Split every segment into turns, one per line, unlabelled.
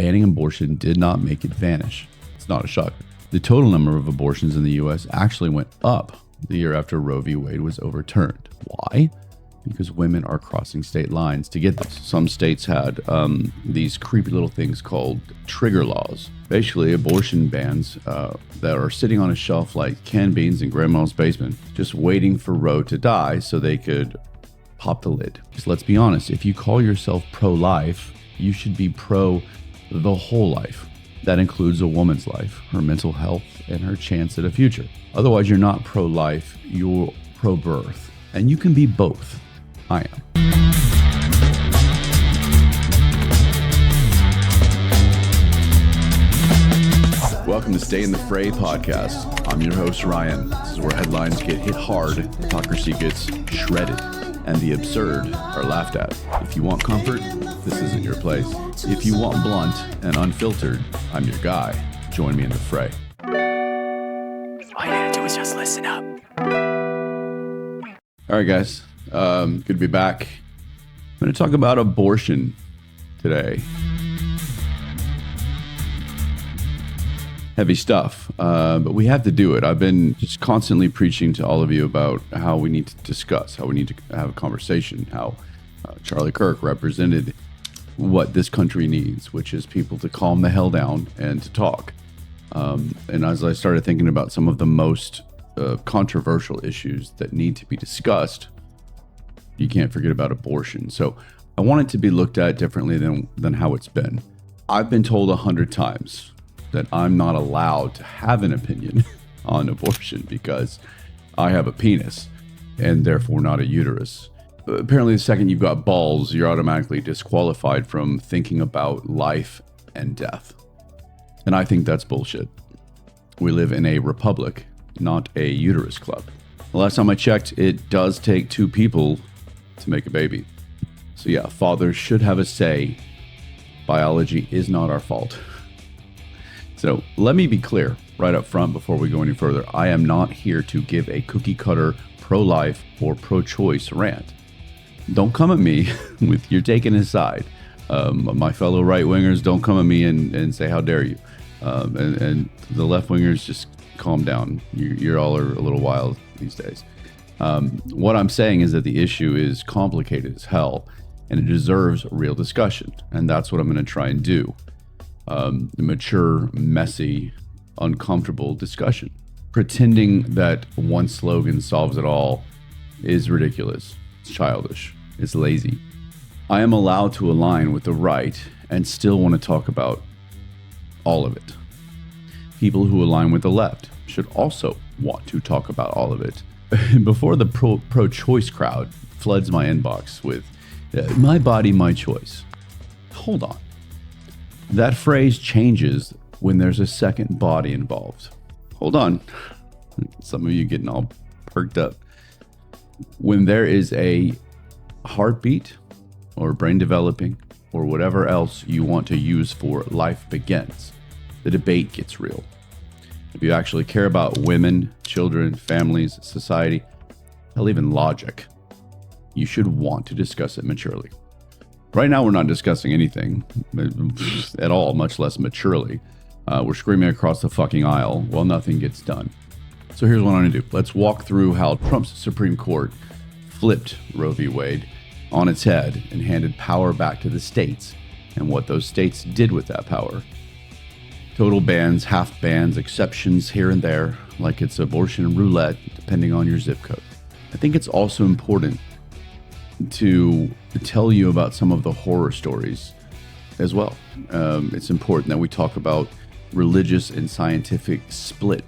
banning abortion did not make it vanish. It's not a shock. The total number of abortions in the U.S. actually went up the year after Roe v. Wade was overturned. Why? Because women are crossing state lines to get this. Some states had these creepy little things called trigger laws. Basically, abortion bans that are sitting on a shelf like canned beans in grandma's basement, just waiting for Roe to die so they could pop the lid. Because let's be honest, if you call yourself pro-life, you should be pro the whole life. That includes a woman's life, her mental health, and her chance at a future. Otherwise, you're not pro-life, you're pro-birth. And you can be both. I am. Welcome to Stay in the Fray podcast. I'm your host, Ryan. This is where headlines get hit hard, hypocrisy gets shredded, and the absurd are laughed at. If you want comfort, this isn't your place. If you want blunt and unfiltered, I'm your guy. Join me in the fray.
All you gotta do is just listen up.
All right, guys. Good to be back. I'm going to talk about abortion today. Heavy stuff, but we have to do it. I've been just constantly preaching to all of you about how we need to discuss, how we need to have a conversation, how Charlie Kirk represented what this country needs, which is people to calm the hell down and to talk. And as I started thinking about some of the most controversial issues that need to be discussed, you can't forget about abortion. So I want it to be looked at differently than how it's been. I've been told 100 times that I'm not allowed to have an opinion on abortion because I have a penis and therefore not a uterus. Apparently, the second you've got balls, you're automatically disqualified from thinking about life and death. And I think that's bullshit. We live in a republic, not a uterus club. The last time I checked, it does take two people to make a baby. So yeah, fathers should have a say. Biology is not our fault. So let me be clear right up front before we go any further. I am not here to give a cookie cutter pro-life or pro-choice rant. Don't come at me with you're taking a side. My fellow right-wingers, don't come at me and say, how dare you? And the left-wingers, just calm down. You all are a little wild these days. What I'm saying is that the issue is complicated as hell, and it deserves a real discussion. And that's what I'm going to try and do. The mature, messy, uncomfortable discussion. Pretending that one slogan solves it all is ridiculous. It's childish. It's lazy. I am allowed to align with the right and still want to talk about all of it. People who align with the left should also want to talk about all of it. Before the pro-choice crowd floods my inbox with, my body, my choice. Hold on. That phrase changes when there's a second body involved. Hold on. Some of you getting all perked up. When there is a heartbeat or brain developing or whatever else you want to use for life begins, the debate gets real. If you actually care about women, children, families, society, hell, even logic, you should want to discuss it maturely. Right now, we're not discussing anything at all, much less maturely. We're screaming across the fucking aisle while nothing gets done. So here's what I'm going to do. Let's walk through how Trump's Supreme Court flipped Roe v. Wade on its head and handed power back to the states and what those states did with that power. Total bans, half bans, exceptions here and there, like it's abortion roulette, depending on your zip code. I think it's also important to tell you about some of the horror stories as well. It's important that we talk about religious and scientific split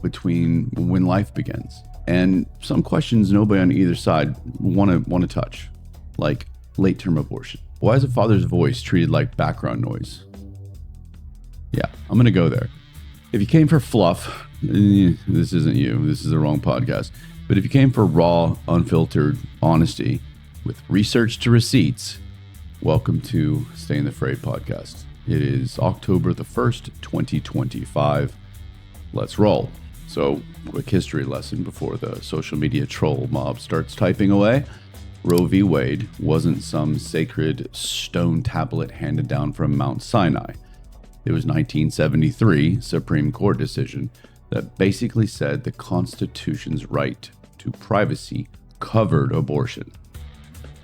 between when life begins. And some questions nobody on either side want to touch, like late-term abortion. Why is a father's voice treated like background noise? Yeah, I'm going to go there. If you came for fluff, this isn't you. This is the wrong podcast. But if you came for raw, unfiltered honesty with research to receipts, welcome to Stay in the Fray podcast. It is October the 1st, 2025. Let's roll. So, quick history lesson before the social media troll mob starts typing away. Roe v. Wade wasn't some sacred stone tablet handed down from Mount Sinai. It was 1973 Supreme Court decision that basically said the Constitution's right to privacy covered abortion.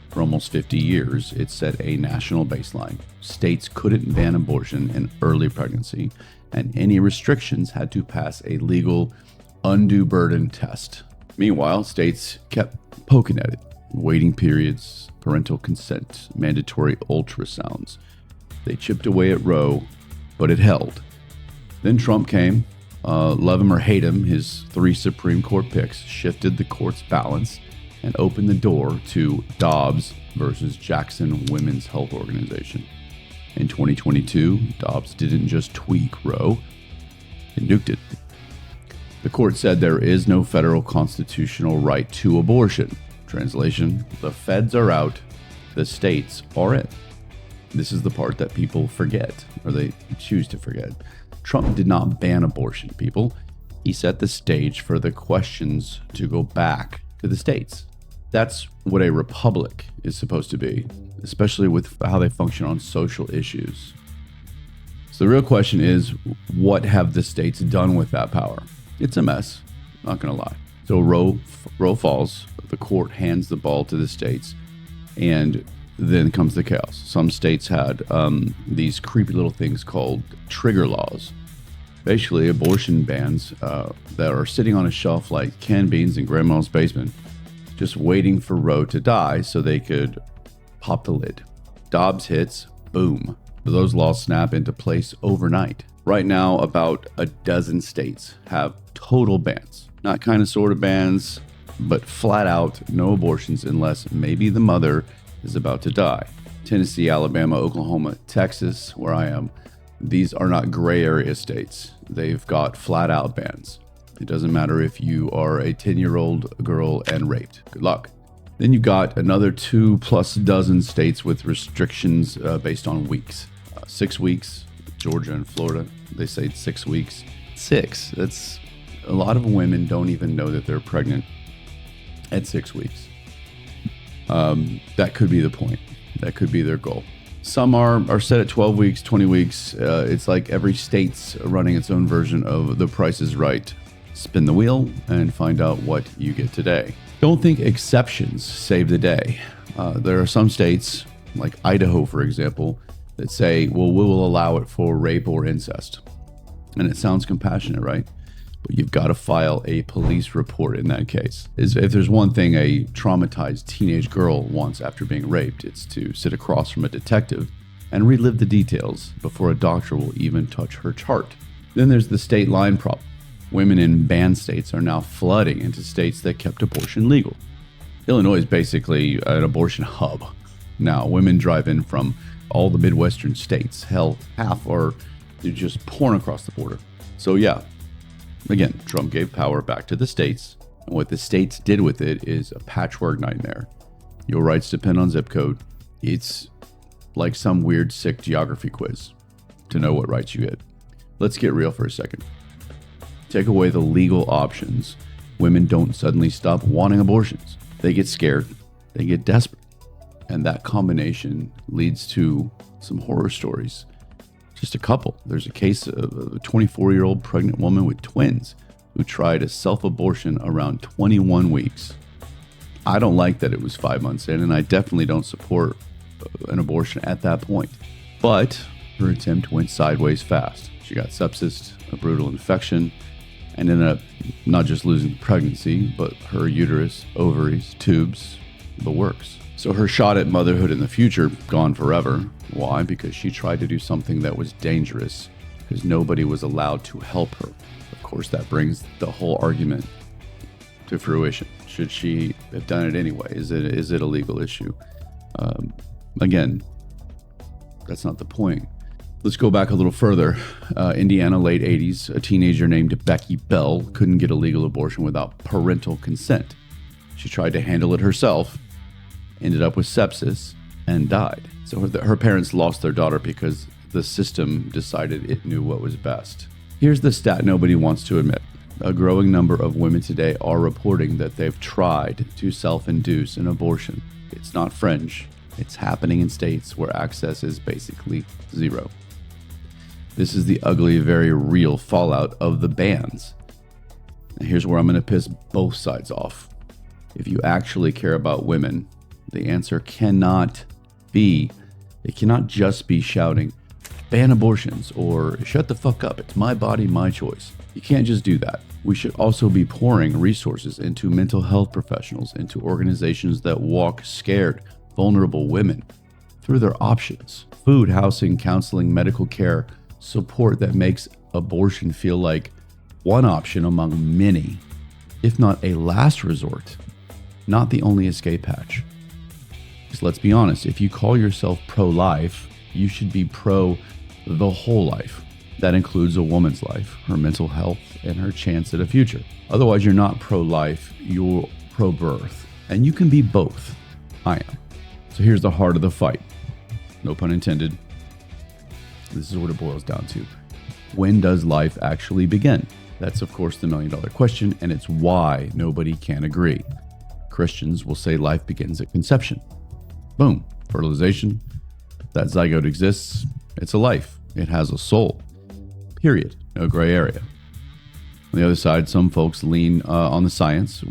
For almost 50 years, it set a national baseline. States couldn't ban abortion in early pregnancy, and any restrictions had to pass a legal undue burden test. Meanwhile, states kept poking at it. Waiting periods, parental consent, mandatory ultrasounds. They chipped away at Roe, but it held. Then Trump came. Love him or hate him, his 3 Supreme Court picks shifted the court's balance and opened the door to Dobbs versus Jackson Women's Health Organization. In 2022, Dobbs didn't just tweak Roe, it nuked it. The court said there is no federal constitutional right to abortion. Translation, the feds are out, the states are in. This is the part that people forget, or they choose to forget. Trump did not ban abortion, people. He set the stage for the questions to go back to the states. That's what a republic is supposed to be, especially with how they function on social issues. So the real question is, what have the states done with that power? It's a mess, not gonna lie. So Roe falls, the court hands the ball to the states, and then comes the chaos. Some states had these creepy little things called trigger laws. Basically, abortion bans that are sitting on a shelf like canned beans in grandma's basement, just waiting for Roe to die so they could pop the lid. Dobbs hits, boom. Those laws snap into place overnight. Right now, about a dozen states have total bans. Not kind of sort of bans, but flat out no abortions unless maybe the mother is about to die. Tennessee, Alabama, Oklahoma, Texas, where I am, these are not gray area states. They've got flat out bans. It doesn't matter if you are a 10-year-old girl and raped. Good luck. Then you got another 2+ dozen states with restrictions based on weeks. 6 weeks, Georgia and Florida, they say 6 weeks. 6, that's a lot of women don't even know that they're pregnant at 6 weeks. That could be the point. That could be their goal. Some are set at 12 weeks, 20 weeks. It's like every state's running its own version of The Price is Right. Spin the wheel and find out what you get today. Don't think exceptions save the day. There are some states, like Idaho, for example, that say, well, we will allow it for rape or incest. And it sounds compassionate, right? But you've got to file a police report in that case. If there's one thing a traumatized teenage girl wants after being raped, it's to sit across from a detective and relive the details before a doctor will even touch her chart. Then there's the state line problem. Women in banned states are now flooding into states that kept abortion legal. Illinois is basically an abortion hub. Now, women drive in from all the Midwestern states. Hell, half are just pouring across the border. So yeah, again, Trump gave power back to the states. And what the states did with it is a patchwork nightmare. Your rights depend on zip code. It's like some weird, sick geography quiz to know what rights you get. Let's get real for a second. Take away the legal options. Women don't suddenly stop wanting abortions. They get scared. They get desperate. And that combination leads to some horror stories. Just a couple. There's a case of a 24-year-old pregnant woman with twins who tried a self-abortion around 21 weeks. I don't like that it was 5 months in, and I definitely don't support an abortion at that point. But her attempt went sideways fast. She got sepsis, a brutal infection, and ended up not just losing pregnancy, but her uterus, ovaries, tubes, the works. So her shot at motherhood in the future, gone forever. Why? Because she tried to do something that was dangerous, because nobody was allowed to help her. Of course, that brings the whole argument to fruition. Should she have done it anyway? Is it a legal issue? Again, that's not the point. Let's go back a little further. Indiana, late 80s, a teenager named Becky Bell couldn't get a legal abortion without parental consent. She tried to handle it herself, ended up with sepsis, and died. So her parents lost their daughter because the system decided it knew what was best. Here's the stat nobody wants to admit. A growing number of women today are reporting that they've tried to self-induce an abortion. It's not fringe. It's happening in states where access is basically zero. This is the ugly, very real fallout of the bans. And here's where I'm going to piss both sides off. If you actually care about women, the answer cannot just be shouting, ban abortions, or shut the fuck up, it's my body, my choice. You can't just do that. We should also be pouring resources into mental health professionals, into organizations that walk scared, vulnerable women through their options. Food, housing, counseling, medical care, support that makes abortion feel like one option among many, if not a last resort, not the only escape hatch. Because let's be honest, if you call yourself pro-life, you should be pro the whole life. That includes a woman's life, her mental health, and her chance at a future. Otherwise, you're not pro-life, you're pro-birth. And you can be both. I am. So here's the heart of the fight. No pun intended. This is what it boils down to. When does life actually begin? That's, of course, the million-dollar question, and it's why nobody can agree. Christians will say life begins at conception. Boom. Fertilization. If that zygote exists, it's a life. It has a soul. Period. No gray area. On the other side, some folks lean on the science,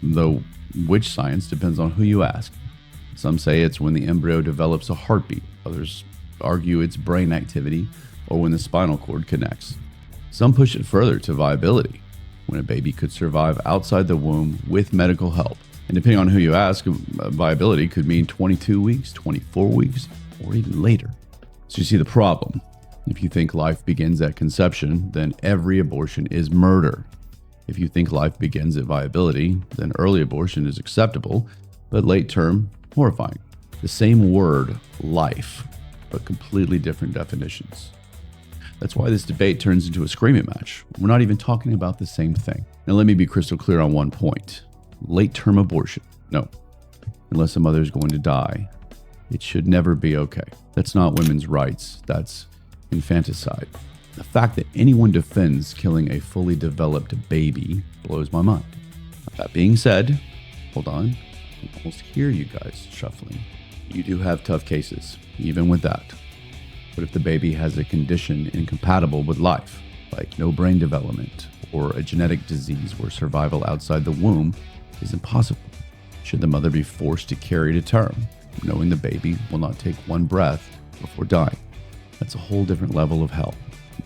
though which science depends on who you ask. Some say it's when the embryo develops a heartbeat. Others argue it's brain activity or when the spinal cord connects. Some push it further to viability, when a baby could survive outside the womb with medical help. And depending on who you ask, viability could mean 22 weeks, 24 weeks, or even later. So you see the problem. If you think life begins at conception, then every abortion is murder. If you think life begins at viability, then early abortion is acceptable, but late term, horrifying. The same word, life, but completely different definitions. That's why this debate turns into a screaming match. We're not even talking about the same thing. Now let me be crystal clear on one point. Late-term abortion, no. Unless a mother is going to die, it should never be okay. That's not women's rights. That's infanticide. The fact that anyone defends killing a fully developed baby blows my mind. That being said, hold on. I can almost hear you guys shuffling. You do have tough cases, even with that. But if the baby has a condition incompatible with life, like no brain development or a genetic disease where survival outside the womb is impossible, should the mother be forced to carry to term, knowing the baby will not take one breath before dying? That's a whole different level of hell.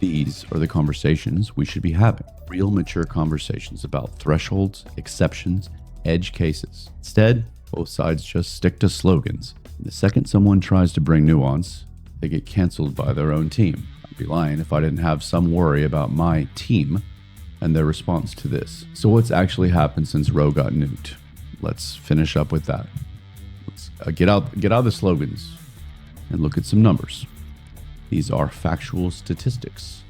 These are the conversations we should be having. Real mature conversations about thresholds, exceptions, edge cases. Instead, both sides just stick to slogans. The second someone tries to bring nuance, they get canceled by their own team. I'd be lying if I didn't have some worry about my team and their response to this. So what's actually happened since Roe got nuked? Let's finish up with that. Let's get out the slogans and look at some numbers. These are factual statistics.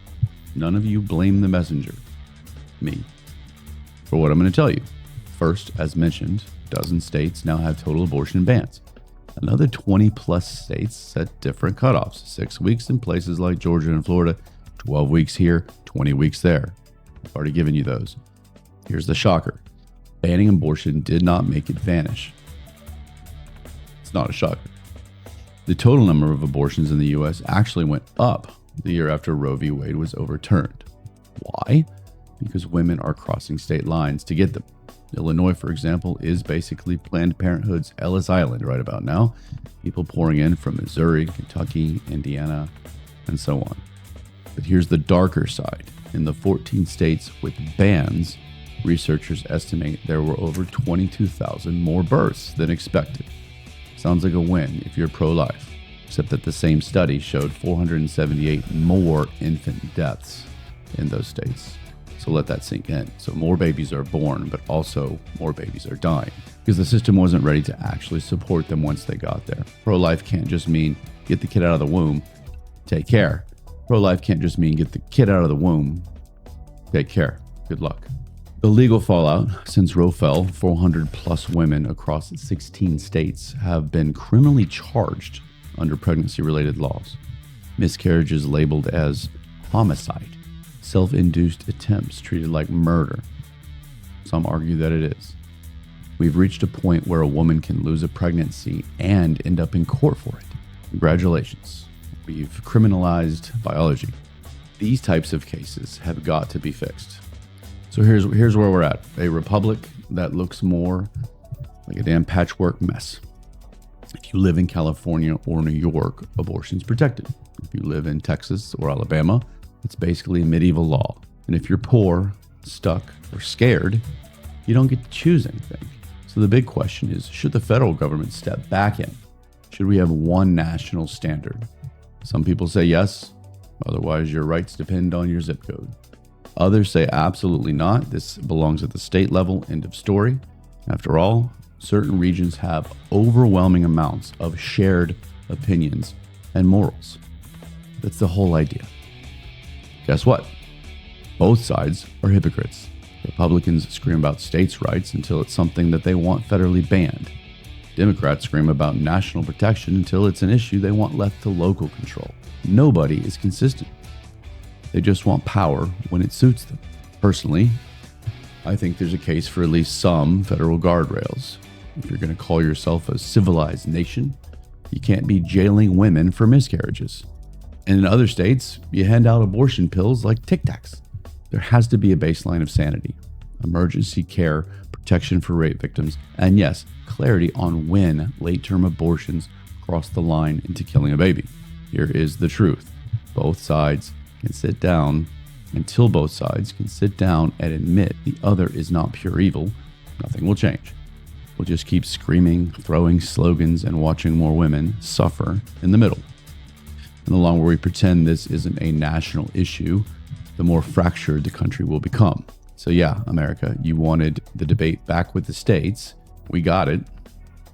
None of you blame the messenger, me, for what I'm going to tell you. First, as mentioned, a dozen states now have total abortion bans. Another 20 plus states set different cutoffs. 6 weeks in places like Georgia and Florida, 12 weeks here, 20 weeks there. I've already given you those. Here's the shocker. Banning abortion did not make it vanish. It's not a shocker. The total number of abortions in the U.S. actually went up the year after Roe v. Wade was overturned. Why? Because women are crossing state lines to get them. Illinois, for example, is basically Planned Parenthood's Ellis Island right about now. People pouring in from Missouri, Kentucky, Indiana, and so on. But here's the darker side. In the 14 states with bans, researchers estimate there were over 22,000 more births than expected. Sounds like a win if you're pro-life, except that the same study showed 478 more infant deaths in those states. So let that sink in. So more babies are born, but also more babies are dying because the system wasn't ready to actually support them once they got there. Pro-life can't just mean get the kid out of the womb, take care. Pro-life can't just mean get the kid out of the womb, take care. Good luck. The legal fallout since Roe fell, 400 plus women across 16 states have been criminally charged under pregnancy-related laws. Miscarriages labeled as homicide. Self-induced attempts treated like murder. Some argue that it is. we've reached a point where a woman can lose a pregnancy and end up in court for it. Congratulations. We've criminalized biology. These types of cases have got to be fixed. So here's where we're at. A republic that looks more like a damn patchwork mess. If you live in California or New York, abortion's protected. If you live in Texas or Alabama, it's basically medieval law. And if you're poor, stuck, or scared, you don't get to choose anything. So the big question is, should the federal government step back in? Should we have one national standard? Some people say yes, otherwise your rights depend on your zip code. Others say absolutely not. This belongs at the state level, end of story. After all, certain regions have overwhelming amounts of shared opinions and morals. That's the whole idea. Guess what? Both sides are hypocrites. Republicans scream about states' rights until it's something that they want federally banned. Democrats scream about national protection until it's an issue they want left to local control. Nobody is consistent. They just want power when it suits them. Personally, I think there's a case for at least some federal guardrails. If you're going to call yourself a civilized nation, you can't be jailing women for miscarriages. And in other states, you hand out abortion pills like Tic Tacs. There has to be a baseline of sanity, emergency care, protection for rape victims, and yes, clarity on when late-term abortions cross the line into killing a baby. Here is the truth. Both sides can sit down. Until both sides can sit down and admit the other is not pure evil, nothing will change. We'll just keep screaming, throwing slogans, and watching more women suffer in the middle. And the longer we pretend this isn't a national issue, the more fractured the country will become. So yeah, America, you wanted the debate back with the states. We got it.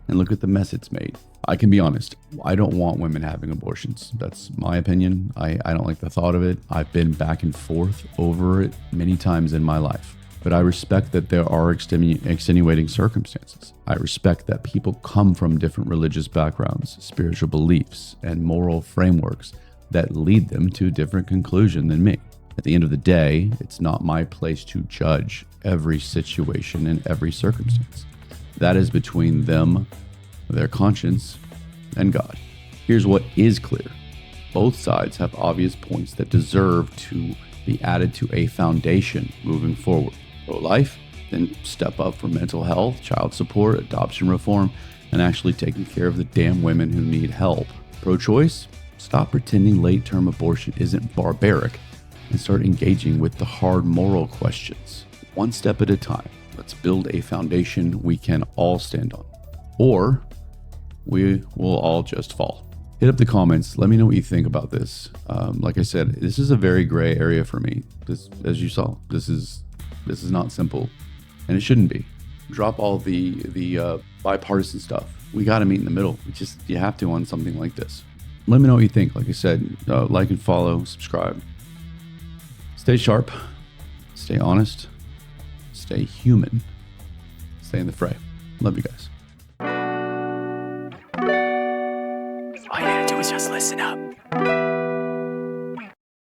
And look at the mess it's made. I can be honest. I don't want women having abortions. That's my opinion. I don't like the thought of it. I've been back and forth over it many times in my life. But I respect that there are extenuating circumstances. I respect that people come from different religious backgrounds, spiritual beliefs, and moral frameworks that lead them to a different conclusion than me. At the end of the day, it's not my place to judge every situation and every circumstance. That is between them, their conscience, and God. Here's what is clear. Both sides have obvious points that deserve to be added to a foundation moving forward. Pro-life, then step up for mental health, child support, adoption reform, and actually taking care of the damn women who need help. Pro-choice, stop pretending late-term abortion isn't barbaric and start engaging with the hard moral questions. One step at a time. Let's build a foundation we can all stand on. Or we will all just fall. Hit up the comments. Let me know what you think about this. Like I said, this is a very gray area for me. This, as you saw, this is not simple, and it shouldn't be. Drop all the bipartisan stuff. We got to meet in the middle. You have to on something like this. Let me know what you think. Like I said, like and follow, subscribe. Stay sharp. Stay honest. Stay human. Stay in the fray. Love you guys.
All you gotta do is just listen up.